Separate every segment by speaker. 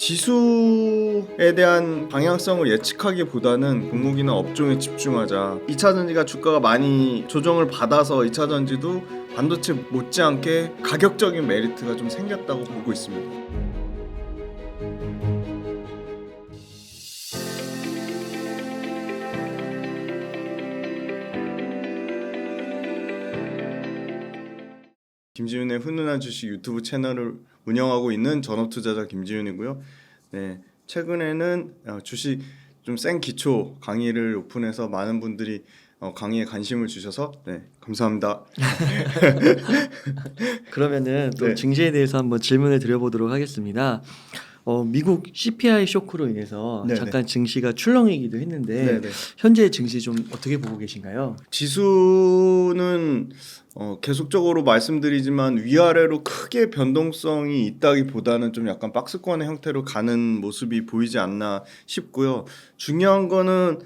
Speaker 1: 지수에 대한 방향성을 예측하기보다는 종목이나 업종에 집중하자. 2차전지가 주가가 많이 조정을 받아서 2차전지도 반도체 못지않게 가격적인 메리트가 좀 생겼다고 보고 있습니다. 김지윤의 훈훈한 주식 유튜브 채널을 운영하고 있는 전업투자자 김지윤이고요. 네, 최근에는 주식 좀 센 기초 강의를 오픈해서 많은 분들이 강의에 관심을 주셔서 감사합니다.
Speaker 2: 그러면은 또
Speaker 1: 네.
Speaker 2: 증시에 대해서 한번 질문을 드려보도록 하겠습니다. 미국 CPI 쇼크로 인해서
Speaker 1: 네네.
Speaker 2: 잠깐 증시가 출렁이기도 했는데
Speaker 1: 네네.
Speaker 2: 현재 증시 좀 어떻게 보고 계신가요?
Speaker 1: 지수는 계속적으로 말씀드리지만 위아래로 크게 변동성이 있다기보다는 좀 약간 박스권의 형태로 가는 모습이 보이지 않나 싶고요. 중요한 거는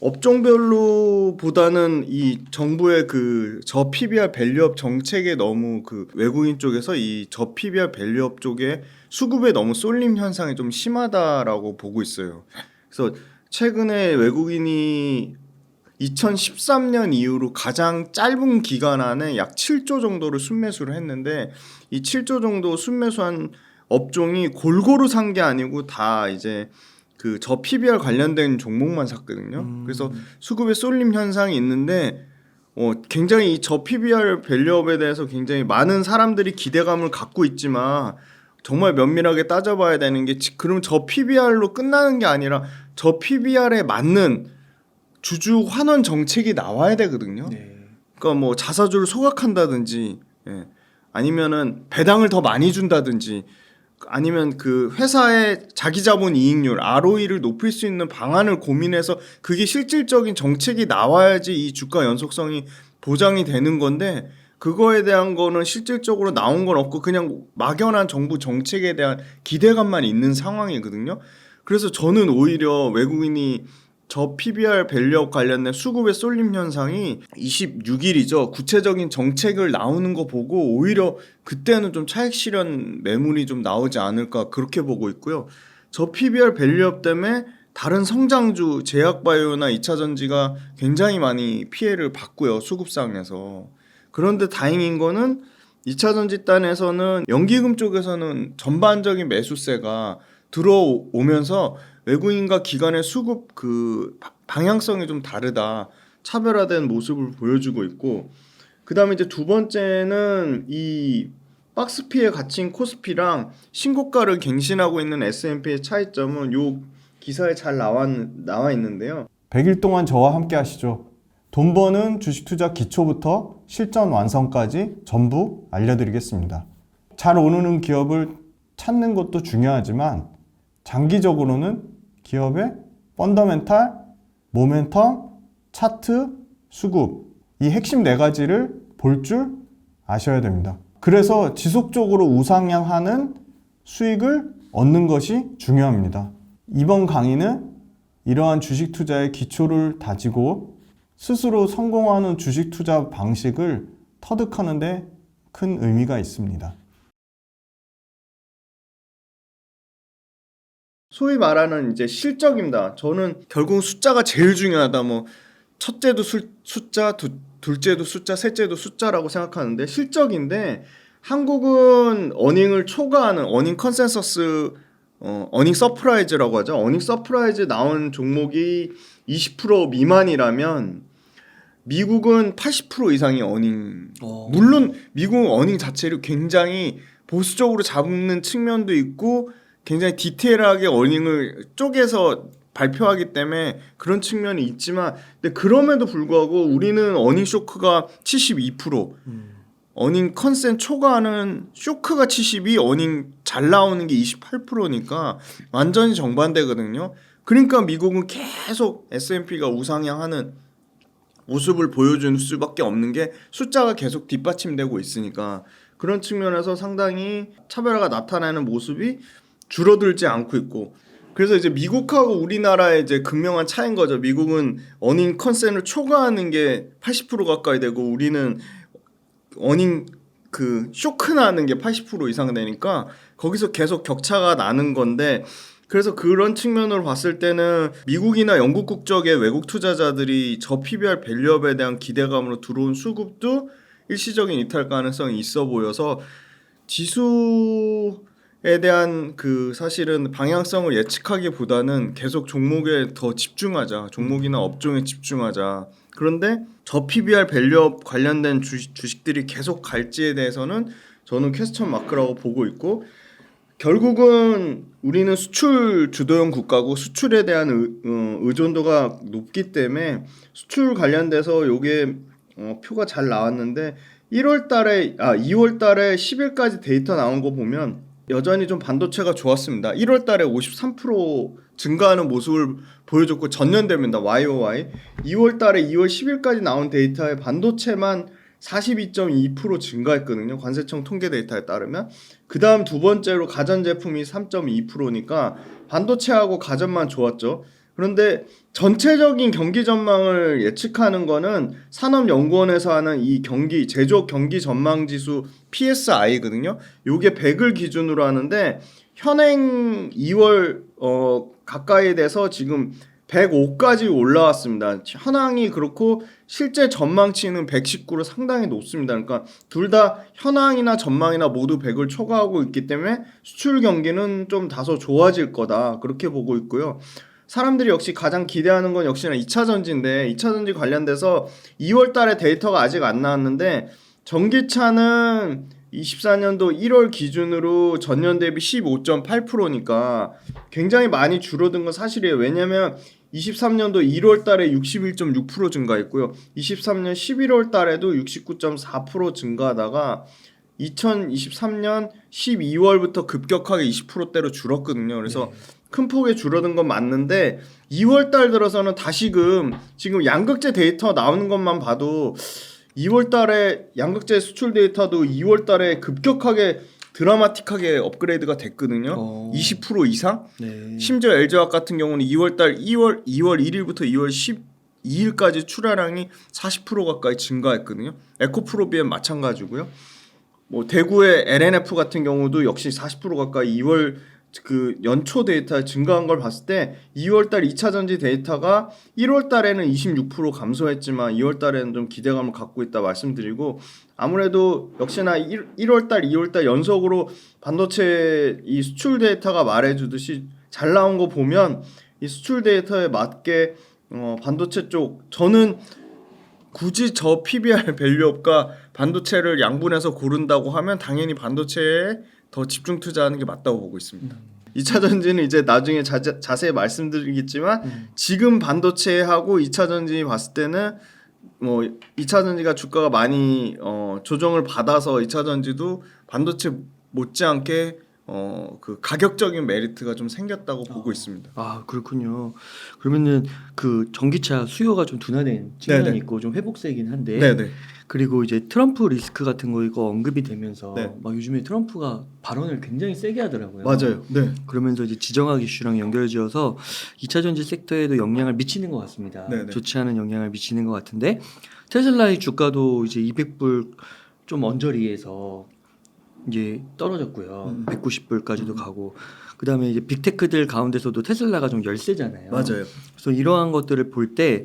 Speaker 1: 업종별로 보다는 이 정부의 그 저 PBR 밸류업 정책에 너무 그 외국인 쪽에서 이 저 PBR 밸류업 쪽에 수급에 너무 쏠림 현상이 좀 심하다라고 보고 있어요. 그래서 최근에 외국인이 2013년 이후로 가장 짧은 기간 안에 약 7조 정도를 순매수를 했는데 이 7조 정도 순매수한 업종이 골고루 산 게 아니고 다 이제 그 저 PBR 관련된 종목만 샀거든요. 그래서 수급의 쏠림 현상이 있는데 굉장히 이 저 PBR 밸류업에 대해서 굉장히 많은 사람들이 기대감을 갖고 있지만 정말 면밀하게 따져봐야 되는 게 그럼 저 PBR로 끝나는 게 아니라 저 PBR에 맞는 주주 환원 정책이 나와야 되거든요. 그러니까 뭐 자사주를 소각한다든지 아니면은 배당을 더 많이 준다든지 아니면 그 회사의 자기자본 이익률 ROE를 높일 수 있는 방안을 고민해서 그게 실질적인 정책이 나와야지 이 주가 연속성이 보장이 되는 건데 그거에 대한 거는 실질적으로 나온 건 없고 그냥 막연한 정부 정책에 대한 기대감만 있는 상황이거든요. 그래서 저는 오히려 외국인이 저 PBR 밸류업 관련된 수급의 쏠림 현상이 26일이죠. 구체적인 정책을 나오는 거 보고 오히려 그때는 좀 차익 실현 매물이 좀 나오지 않을까 그렇게 보고 있고요. 저 PBR 밸류업 때문에 다른 성장주 제약바이오나 2차전지가 굉장히 많이 피해를 봤고요. 수급상에서. 그런데 다행인 거는 2차전지 단에서는 연기금 쪽에서는 전반적인 매수세가 들어오면서 외국인과 기관의 수급 그 방향성이 좀 다르다. 차별화된 모습을 보여주고 있고 그다음에 이제 두 번째는 이 박스피에 갇힌 코스피랑 신고가를 갱신하고 있는 S&P의 차이점은 요 기사에 잘 나와 있는데요.
Speaker 3: 100일 동안 저와 함께 하시죠. 돈 버는 주식 투자 기초부터 실전 완성까지 전부 알려드리겠습니다. 잘 오르는 기업을 찾는 것도 중요하지만 장기적으로는 기업의 펀더멘탈, 모멘텀, 차트, 수급 이 핵심 4가지를 볼 줄 아셔야 됩니다. 그래서 지속적으로 우상향하는 수익을 얻는 것이 중요합니다. 이번 강의는 이러한 주식 투자의 기초를 다지고 스스로 성공하는 주식 투자 방식을 터득하는 데 큰 의미가 있습니다.
Speaker 1: 소위 말하는 이제 실적입니다. 저는 결국 숫자가 제일 중요하다. 뭐 첫째도 숫자, 둘째도 숫자, 셋째도 숫자라고 생각하는데 실적인데 한국은 어닝을 초과하는 어닝 컨센서스 어닝 서프라이즈라고 하죠. 어닝 서프라이즈 나온 종목이 20% 미만이라면 미국은 80% 이상이 어닝. 물론 미국은 어닝 자체를 굉장히 보수적으로 잡는 측면도 있고 굉장히 디테일하게 어닝을 쪼개서 발표하기 때문에 그런 측면이 있지만 근데 그럼에도 불구하고 우리는 어닝 쇼크가 72%, 어닝 컨센 초과하는 쇼크가 72, 어닝 잘 나오는 게 28%니까 완전히 정반대거든요. 그러니까 미국은 계속 S&P가 우상향하는 모습을 보여줄 수밖에 없는 게 숫자가 계속 뒷받침되고 있으니까 그런 측면에서 상당히 차별화가 나타나는 모습이 줄어들지 않고 있고 그래서 이제 미국하고 우리나라의 이제 극명한 차이인 거죠. 미국은 어닝 컨센을 초과하는 게 80% 가까이 되고 우리는 어닝 그 쇼크 나는 게 80% 이상 되니까 거기서 계속 격차가 나는 건데 그래서 그런 측면으로 봤을 때는 미국이나 영국 국적의 외국 투자자들이 저 PBR 밸류업에 대한 기대감으로 들어온 수급도 일시적인 이탈 가능성이 있어 보여서 지수에 대한 그 사실은 방향성을 예측하기보다는 계속 종목에 더 집중하자. 종목이나 업종에 집중하자. 그런데 저 PBR 밸류업 관련된 주식들이 계속 갈지에 대해서는 저는 퀘스천 마크라고 보고 있고 결국은 우리는 수출 주도형 국가고 수출에 대한 의존도가 높기 때문에 수출 관련돼서 요게 표가 잘 나왔는데 2월 달에 10일까지 데이터 나온 거 보면 여전히 좀 반도체가 좋았습니다. 1월 달에 53% 증가하는 모습을 보여줬고 전년 대비입니다. YOY. 2월 달에 2월 10일까지 나온 데이터에 반도체만 42.2% 증가했거든요. 관세청 통계 데이터에 따르면. 그 다음 두 번째로 가전제품이 3.2%니까 반도체하고 가전만 좋았죠. 그런데 전체적인 경기 전망을 예측하는 거는 산업연구원에서 하는 이 제조업 경기 전망 지수 PSI거든요. 요게 100을 기준으로 하는데 현행 2월 가까이 돼서 지금 105까지 올라왔습니다. 현황이 그렇고 실제 전망치는 119로 상당히 높습니다. 그러니까 둘 다 현황이나 전망이나 모두 100을 초과하고 있기 때문에 수출 경기는 좀 다소 좋아질 거다. 그렇게 보고 있고요. 사람들이 역시 가장 기대하는 건 역시나 2차 전지인데 2차 전지 관련돼서 2월 달에 데이터가 아직 안 나왔는데 전기차는 24년도 1월 기준으로 전년 대비 15.8%니까 굉장히 많이 줄어든 건 사실이에요. 왜냐면 23년도 1월 달에 61.6% 증가했고요. 23년 11월 달에도 69.4% 증가하다가 2023년 12월부터 급격하게 20%대로 줄었거든요. 그래서 큰 폭의 줄어든 건 맞는데 2월 달 들어서는 다시금 지금 양극재 데이터 나오는 것만 봐도 2월 달에 양극재 수출 데이터도 2월 달에 급격하게 드라마틱하게 업그레이드가 됐거든요. 20% 이상?
Speaker 2: 네.
Speaker 1: 심지어 LG화학 같은 경우는 2월 1일부터 2월 12일까지 출하량이 40% 가까이 증가했거든요. 에코프로비엔 마찬가지고요. 뭐 대구의 LNF 같은 경우도 역시 40% 가까이 2월 그 연초 데이터 증가한 걸 봤을 때 2월 달 2차 전지 데이터가 1월 달에는 26% 감소했지만 2월 달에는 좀 기대감을 갖고 있다 말씀드리고 아무래도 역시나 1월 달, 2월 달 연속으로 반도체 이 수출 데이터가 말해주듯이 잘 나온 거 보면 이 수출 데이터에 맞게 반도체 쪽 저는 굳이 저 PBR 밸류업과 반도체를 양분해서 고른다고 하면 당연히 반도체에 더 집중 투자하는 게 맞다고 보고 있습니다. 2차 전지는 이제 나중에 자세히 말씀드리겠지만 지금 반도체하고 2차 전지 봤을 때는 뭐 2차 전지가 주가가 많이 조정을 받아서 2차 전지도 반도체 못지않게 그 가격적인 메리트가 좀 생겼다고 보고 있습니다.
Speaker 2: 아 그렇군요. 그러면은 그 전기차 수요가 좀 둔화된 측면이
Speaker 1: 네네.
Speaker 2: 있고 좀 회복세이긴 한데
Speaker 1: 네네.
Speaker 2: 그리고 이제 트럼프 리스크 같은 거 이거 언급이 되면서
Speaker 1: 네.
Speaker 2: 막 요즘에 트럼프가 발언을 굉장히 세게 하더라고요.
Speaker 1: 맞아요. 네.
Speaker 2: 그러면서 이제 지정학 이슈랑 연결지어서 2차 전지 섹터에도 영향을 미치는 것 같습니다.
Speaker 1: 네네.
Speaker 2: 좋지 않은 영향을 미치는 것 같은데 테슬라의 주가도 이제 200불 좀 언저리에서 이제 떨어졌고요. 190불까지도 가고 그다음에 이제 빅테크들 가운데서도 테슬라가 좀 열세잖아요.
Speaker 1: 맞아요.
Speaker 2: 그래서 이러한 것들을 볼 때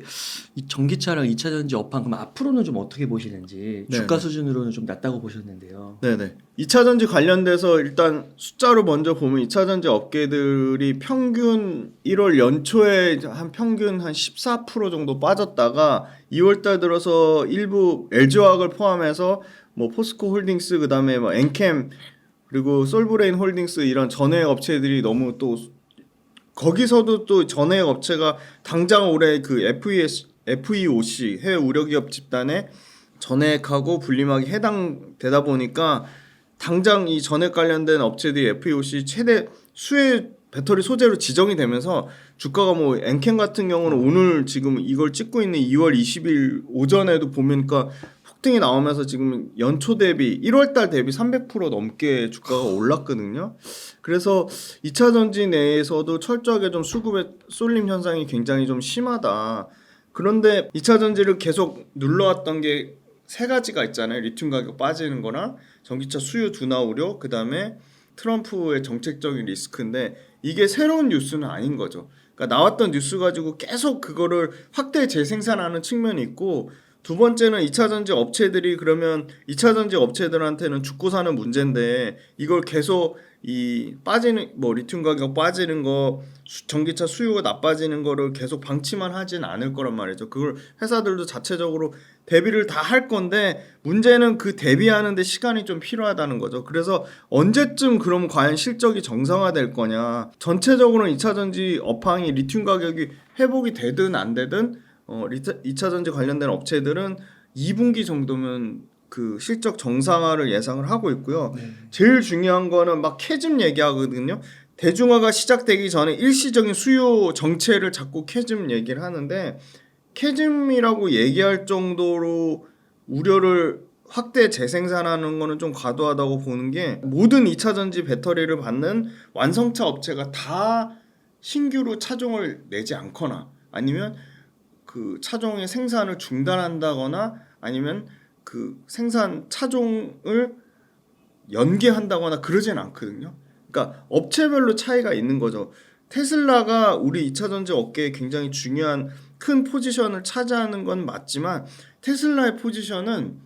Speaker 2: 이 전기차랑 2차 전지 업황 그럼 앞으로는 좀 어떻게 보시는지
Speaker 1: 네.
Speaker 2: 주가 수준으로는 좀 낮다고 보셨는데요.
Speaker 1: 네네. 2차 전지 관련돼서 일단 숫자로 먼저 보면 2차 전지 업계들이 평균 1월 연초에 한 평균 한 14% 정도 빠졌다가 2월 달 들어서 일부 LG화학을 포함해서 뭐 포스코 홀딩스 그다음에 뭐 엔캠 그리고 솔브레인 홀딩스 이런 전해액 업체들이 너무 또 거기서도 또 전해액 업체가 당장 올해 그 FEOC 해외 우려기업 집단에 전액하고 분리막이 해당되다 보니까 당장 이 전액 관련된 업체들이 FEOC 최대 수혜 배터리 소재로 지정이 되면서 주가가 뭐 엔캠 같은 경우는 오늘 지금 이걸 찍고 있는 2월 20일 오전에도 보니까 폭등이 나오면서 지금 연초 대비 1월 달 대비 300% 넘게 주가가 올랐거든요. 그래서 2차 전지 내에서도 철저하게 좀 수급의 쏠림 현상이 굉장히 좀 심하다. 그런데 2차 전지를 계속 눌러왔던 게 세 가지가 있잖아요. 리튬 가격 빠지는 거랑 전기차 수요 둔화 우려, 그다음에 트럼프의 정책적인 리스크인데 이게 새로운 뉴스는 아닌 거죠. 그러니까 나왔던 뉴스 가지고 계속 그거를 확대 재생산하는 측면이 있고, 두 번째는 2차 전지 업체들이 그러면 2차 전지 업체들한테는 죽고 사는 문제인데 이걸 계속 이 빠지는 뭐 리튬 가격 빠지는 거 전기차 수요가 나빠지는 거를 계속 방치만 하진 않을 거란 말이죠. 그걸 회사들도 자체적으로 대비를 다 할 건데 문제는 그 대비하는 데 시간이 좀 필요하다는 거죠. 그래서 언제쯤 그럼 과연 실적이 정상화될 거냐. 전체적으로는 2차 전지 업황이 리튬 가격이 회복이 되든 안 되든 2차 전지 관련된 업체들은 2분기 정도면 그 실적 정상화를 예상을 하고 있고요. 제일 중요한 거는 막 캐즘 얘기하거든요. 대중화가 시작되기 전에 일시적인 수요 정체를 자꾸 캐즘 얘기를 하는데, 캐즘이라고 얘기할 정도로 우려를 확대 재생산하는 거는 좀 과도하다고 보는 게, 모든 2차 전지 배터리를 받는 완성차 업체가 다 신규로 차종을 내지 않거나 아니면 그 차종의 생산을 중단한다거나 아니면 그 생산 차종을 연기한다거나 그러진 않거든요. 그러니까 업체별로 차이가 있는 거죠. 테슬라가 우리 2차 전지 업계에 굉장히 중요한 큰 포지션을 차지하는 건 맞지만, 테슬라의 포지션은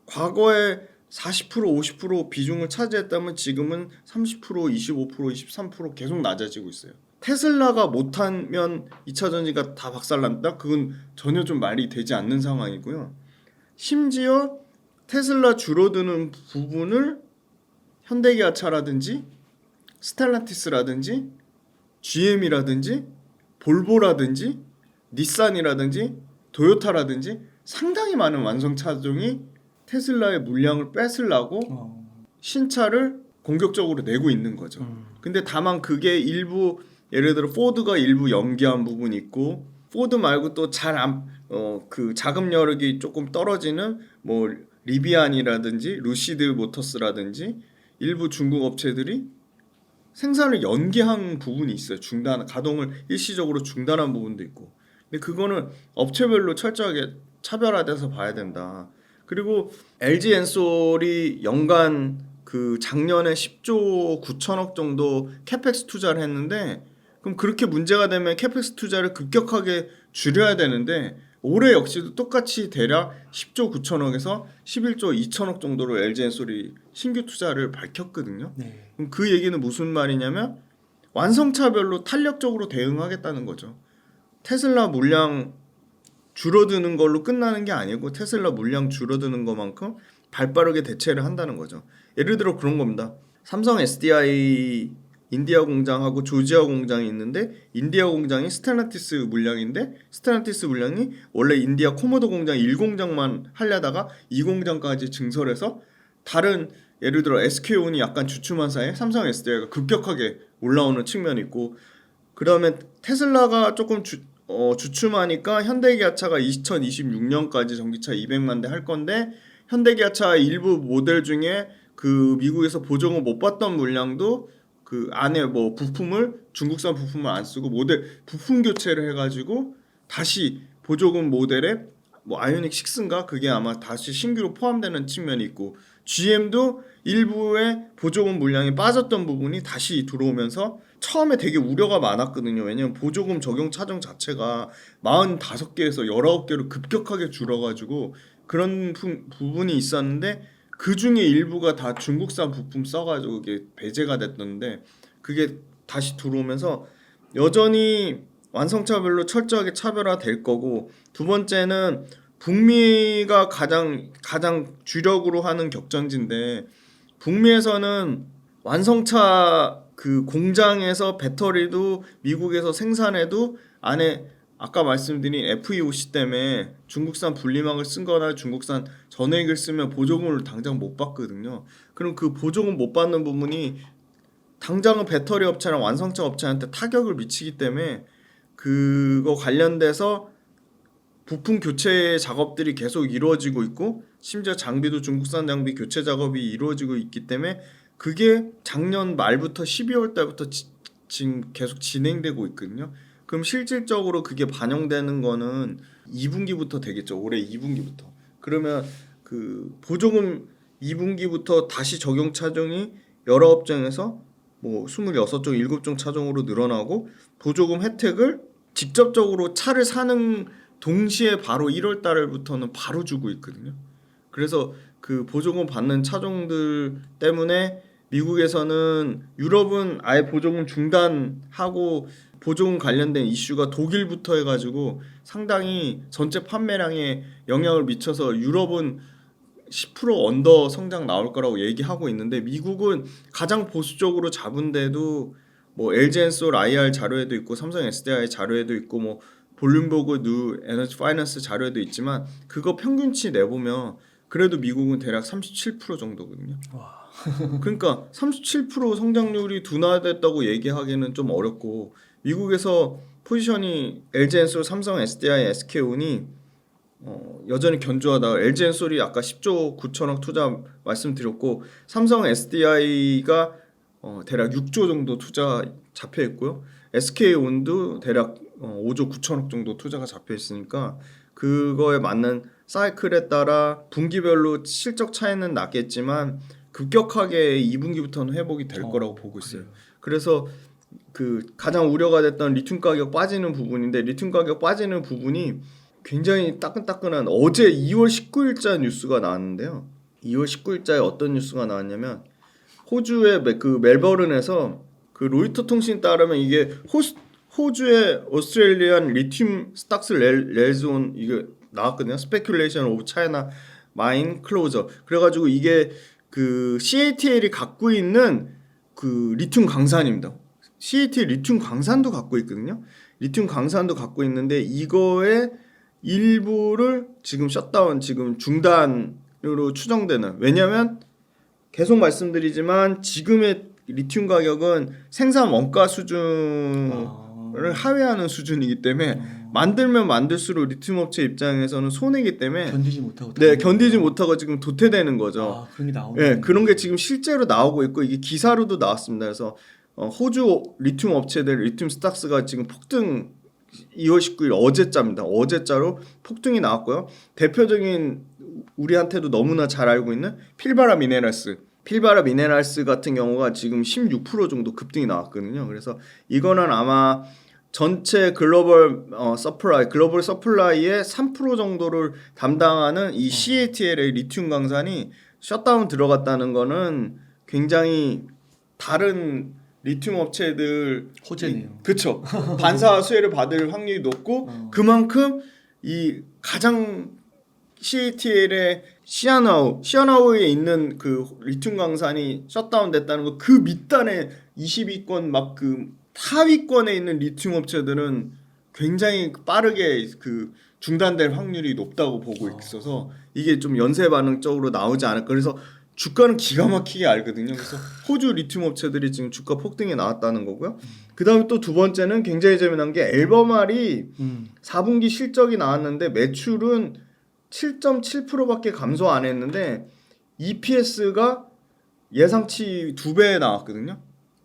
Speaker 1: 과거에 40% 50% 비중을 차지했다면 지금은 30% 25% 23% 계속 낮아지고 있어요. 테슬라가 못하면 2차 전지가 다 박살난다? 그건 전혀 좀 말이 되지 않는 상황이고요. 심지어 테슬라 줄어드는 부분을 현대기아차라든지 스텔란티스라든지 GM이라든지 볼보라든지 닛산이라든지 도요타라든지 상당히 많은 완성 차종이 테슬라의 물량을 뺏으려고 신차를 공격적으로 내고 있는 거죠. 근데 다만 그게 일부, 예를 들어 포드가 일부 연기한 부분이 있고, 포드 말고 또 그 자금 여력이 조금 떨어지는 뭐 리비안이라든지 루시드 모터스라든지 일부 중국 업체들이 생산을 연기한 부분이 있어요. 가동을 일시적으로 중단한 부분도 있고. 근데 그거는 업체별로 철저하게 차별화돼서 봐야 된다. 그리고 LG 엔솔이 연간 그 작년에 10조 9천억 정도 캐펙스 투자를 했는데, 그럼 그렇게 문제가 되면 캐펙스 투자를 급격하게 줄여야 되는데 올해 역시도 똑같이 대략 10조 9천억에서 11조 2천억 정도로 LG 엔솔이 신규 투자를 밝혔거든요. 그럼 그 얘기는 무슨 말이냐면 완성차별로 탄력적으로 대응하겠다는 거죠. 테슬라 물량 줄어드는 걸로 끝나는 게 아니고 테슬라 물량 줄어드는 것만큼 발빠르게 대체를 한다는 거죠. 예를 들어 그런 겁니다. 삼성 SDI 인디아 공장하고 조지아 공장이 있는데, 인디아 공장이 스텔란티스 물량인데 스텔란티스 물량이 원래 인디아 코모도 공장 1공장만 하려다가 2공장까지 증설해서 다른, 예를 들어 SK온이 약간 주춤한 사이에 삼성 SDI가 급격하게 올라오는 측면이 있고, 그 다음에 테슬라가 조금 주춤하니까 현대기아차가 2026년까지 전기차 200만 대 할 건데, 현대기아차 일부 모델 중에 그 미국에서 보조금 못 받던 물량도 그 안에 뭐 부품을 중국산 부품을 안 쓰고 모델 부품 교체를 해가지고 다시 보조금 모델에 뭐 아이오닉 6인가 그게 아마 다시 신규로 포함되는 측면이 있고, GM도 일부의 보조금 물량이 빠졌던 부분이 다시 들어오면서 처음에 되게 우려가 많았거든요. 왜냐면 보조금 적용 차종 자체가 45개에서 19개로 급격하게 줄어가지고 그런 부분이 있었는데, 그 중에 일부가 다 중국산 부품 써가지고 이게 배제가 됐던데 그게 다시 들어오면서 여전히 완성차별로 철저하게 차별화될 거고, 두 번째는 북미가 가장 주력으로 하는 격전지인데, 북미에서는 완성차 그 공장에서 배터리도 미국에서 생산해도 안에 아까 말씀드린 FEOC 때문에 중국산 분리막을 쓴 거나 중국산 전액을 쓰면 보조금을 당장 못 받거든요. 그럼 그 보조금 못 받는 부분이 당장은 배터리 업체랑 완성차 업체한테 타격을 미치기 때문에 그거 관련돼서 부품 교체 작업들이 계속 이루어지고 있고, 심지어 장비도 중국산 장비 교체 작업이 이루어지고 있기 때문에 그게 작년 말부터 12월 달부터 지금 계속 진행되고 있거든요. 그럼 실질적으로 그게 반영되는 거는 2분기부터 되겠죠. 올해 2분기부터. 그러면 그 보조금 2분기부터 다시 적용 차종이 여러 업종에서 뭐 26종, 7종 차종으로 늘어나고 보조금 혜택을 직접적으로 차를 사는 동시에 바로 1월 달부터는 바로 주고 있거든요. 그래서 그 보조금 받는 차종들 때문에 미국에서는 유럽은 아예 보조금 중단하고 보조금 관련된 이슈가 독일부터 해가지고 상당히 전체 판매량에 영향을 미쳐서 유럽은 10% 언더 성장 나올 거라고 얘기하고 있는데 미국은 가장 보수적으로 잡은데도 뭐 LG엔솔 IR 자료에도 있고 삼성 SDI 자료에도 있고 뭐 볼룸버그 뉴 에너지 파이낸스 자료에도 있지만 그거 평균치 내보면 그래도 미국은 대략 37% 정도거든요.
Speaker 2: 와.
Speaker 1: 그러니까 37% 성장률이 둔화됐다고 얘기하기는 좀 어렵고 미국에서 포지션이 LG엔솔, 삼성 SDI, SK온이 여전히 견조하다. LG엔솔이 아까 10조 9천억 투자 말씀드렸고 삼성 SDI가 대략 6조 정도 투자 잡혀 있고요. SK온도 대략 5조 9천억 정도 투자가 잡혀 있으니까 그거에 맞는 사이클에 따라 분기별로 실적 차이는 나겠지만 급격하게 2분기부터는 회복이 될 거라고 보고 있어요. 그래서 그 가장 우려가 됐던 리튬 가격 빠지는 부분인데 리튬 가격 빠지는 부분이 굉장히 따끈따끈한 어제 2월 19일자 뉴스가 나왔는데요. 2월 19일자에 어떤 뉴스가 나왔냐면 호주의 그 멜버른에서 그 로이터 통신 따르면 이게 호주의 오스트레일리안 리튬 스탁스 렐존 이게 나왔거든요. 스페큘레이션 오브 차이나 마인 클로저. 그래가지고 이게 그 CATL이 갖고 있는 그 리튬 강산입니다. CATL 리튬 강산도 갖고 있거든요. 리튬 강산도 갖고 있는데 이거의 일부를 지금 셧다운, 지금 중단으로 추정되는. 왜냐하면 계속 말씀드리지만 지금의 리튬 가격은 생산 원가 수준을 하회하는 수준이기 때문에 만들면 만들수록 리튬 업체 입장에서는 손해이기 때문에
Speaker 2: 견디지 못하고
Speaker 1: 견디지 못하고 지금 도태되는 거죠.
Speaker 2: 그런 게 나오네.
Speaker 1: 그런 게 지금 실제로 나오고 있고 이게 기사로도 나왔습니다. 그래서 호주 리튬 업체들 리튬 스탁스가 지금 폭등 2월 19일 어제자입니다. 어제자로 폭등이 나왔고요. 대표적인 우리한테도 너무나 잘 알고 있는 필바라 미네랄스 같은 경우가 지금 16% 정도 급등이 나왔거든요. 그래서 이거는 아마 전체 글로벌 서플라이의 3% 정도를 담당하는 이 CATL의 리튬 강산이 셧다운 들어갔다는 거는 굉장히 다른 리튬 업체들
Speaker 2: 호재네요.
Speaker 1: 그렇죠. 반사 수혜를 받을 확률이 높고 그만큼 이 가장 CATL의 시아나우에 있는 그 리튬 강산이 셧다운 됐다는 거 그 밑단에 20위권 막 그 하위권에 있는 리튬 업체들은 굉장히 빠르게 그 중단될 확률이 높다고 보고 있어서 이게 좀 연쇄 반응적으로 나오지 않을까. 그래서 주가는 기가 막히게 알거든요. 그래서 호주 리튬 업체들이 지금 주가 폭등이 나왔다는 거고요. 그다음에 또 두 번째는 굉장히 재미난 게 앨범알이 4분기 실적이 나왔는데 매출은 7.7%밖에 감소 안 했는데 EPS가 예상치 2배 나왔거든요.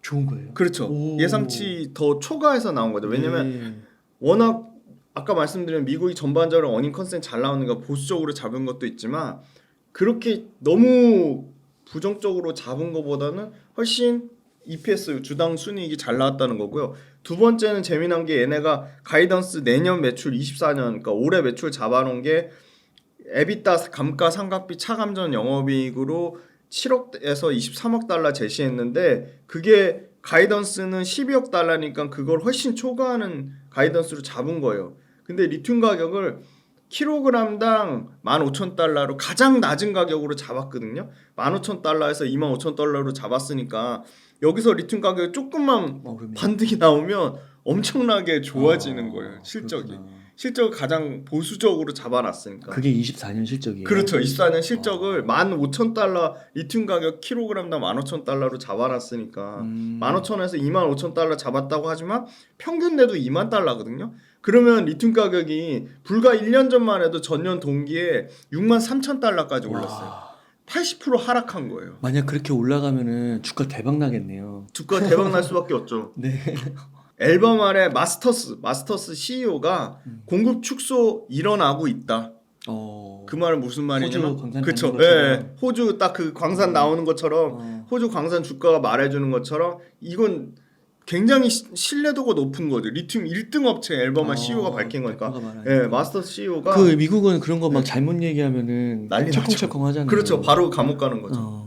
Speaker 2: 좋은 거예요.
Speaker 1: 그렇죠.
Speaker 2: 오.
Speaker 1: 예상치 더 초과해서 나온 거죠. 왜냐면
Speaker 2: 네.
Speaker 1: 워낙 아까 말씀드린 미국이 전반적으로 어닝 컨센 잘 나오는 거 보수적으로 잡은 것도 있지만 그렇게 너무 부정적으로 잡은 것보다는 훨씬 EPS 주당 순이익이 잘 나왔다는 거고요. 두 번째는 재미난 게 얘네가 가이던스 내년 매출 24년 그러니까 올해 매출 잡아놓은 게 에비타 감가상각비 차감전 영업이익으로 7억에서 23억 달러 제시했는데 그게 가이던스는 12억 달러니까 그걸 훨씬 초과하는 가이던스로 잡은 거예요. 근데 리튬 가격을 킬로그램당 15,000달러로 가장 낮은 가격으로 잡았거든요. 15,000달러에서 25,000달러로 잡았으니까 여기서 리튬 가격이 조금만 반등이 나오면 엄청나게 좋아지는 거예요. 실적이.
Speaker 2: 그렇구나.
Speaker 1: 실적을 가장 보수적으로 잡아놨으니까.
Speaker 2: 그게 24년 실적이에요.
Speaker 1: 그렇죠. 24년 실적을 15,000달러 리튬 가격 킬로그램당 15,000달러로 잡아놨으니까 15,000에서 25,000달러 잡았다고 하지만 평균 내도 2만 달러거든요. 그러면 리튬 가격이 불과 1년 전만 해도 전년 동기에 63,000달러까지 올랐어요. 80% 하락한 거예요.
Speaker 2: 만약 그렇게 올라가면은 주가 대박 나겠네요.
Speaker 1: 주가 대박 날 수밖에 없죠.
Speaker 2: 네.
Speaker 1: 앨범 아래 마스터스 CEO가 공급 축소 일어나고 있다. 그 말은 무슨 말이냐면
Speaker 2: 호주 광산
Speaker 1: 그쵸.
Speaker 2: 나오는 것처럼.
Speaker 1: 예. 호주 딱 그 광산 나오는 것처럼 호주 광산 주가가 말해주는 것처럼 이건 굉장히 신뢰도가 높은 거죠. 리튬 1등 업체 앨범만 CEO가 밝힌 거니까. 예, 마스터 CEO가
Speaker 2: 그 미국은 그런 거 막 잘못 얘기하면은
Speaker 1: 난리 나죠.
Speaker 2: 철컹철컹 하잖아요.
Speaker 1: 그렇죠. 바로 감옥 가는 거죠.